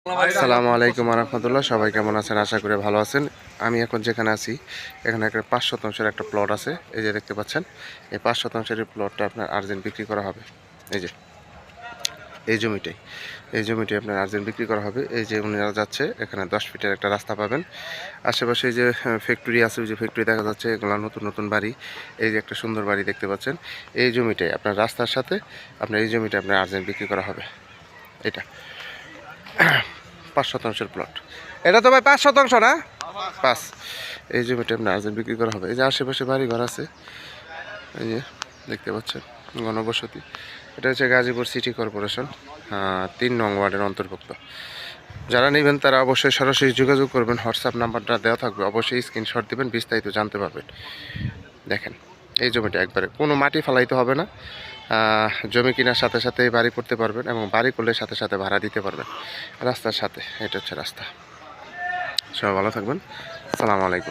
আসসালামু আলাইকুম রহমতুল্লাহ। সবাই কেমন আছেন? আশা করি ভালো আছেন। আমি এখন যেখানে আছি এখানে একটা 5 শতাংশের একটা প্লট আছে। এই যে দেখতে পাচ্ছেন, এই 5 শতাংশের প্লটটা আপনার আর্জেন্ট বিক্রি করা হবে। এই যে এই জমিটাই আপনার আর্জেন্ট বিক্রি করা হবে। এই যে উনিরা যাচ্ছে, এখানে 10 ফিটের একটা রাস্তা পাবেন। আশেপাশে যে ফ্যাক্টরি আছে, ওই যে ফ্যাক্টরি দেখা যাচ্ছে, এগুলো নতুন নতুন বাড়ি। এই যে একটা সুন্দর বাড়ি দেখতে পাচ্ছেন। এই জমিটাই আপনার রাস্তার সাথে আপনার এই জমিটা আপনার আর্জেন্ট বিক্রি করা হবে। এটা 5 শতাংশের প্লট। এটা তো ভাই 5 শতাংশ না? 5। এই জমিটা আপনার আর্জেন্ট বিক্রি করা হবে। এই যে আশেপাশে বাড়ি ঘর আছে, এই যে দেখতে পাচ্ছেন, ঘনবসতি। এটা হচ্ছে গাজীপুর সিটি কর্পোরেশন 3 নং ওয়ার্ডের অন্তর্ভুক্ত। যারা নেবেন তারা অবশ্যই সরাসরি যোগাযোগ করবেন। হোয়াটসঅ্যাপ নাম্বারটা দেওয়া থাকবে, অবশ্যই স্ক্রিনশট দেবেন, বিস্তারিত জানতে পারবেন। দেখেন, এই জমিটা একবারে কোনো মাটি ফালাইতে হবে না। জমি কেনার সাথে সাথে বাড়ি করতে পারবেন, এবং বাড়ি করলে সাথে সাথে ভাড়া দিতে পারবেন রাস্তার সাথে। এটা হচ্ছে রাস্তা। সবাই ভালো থাকবেন। আসসালামু আলাইকুম।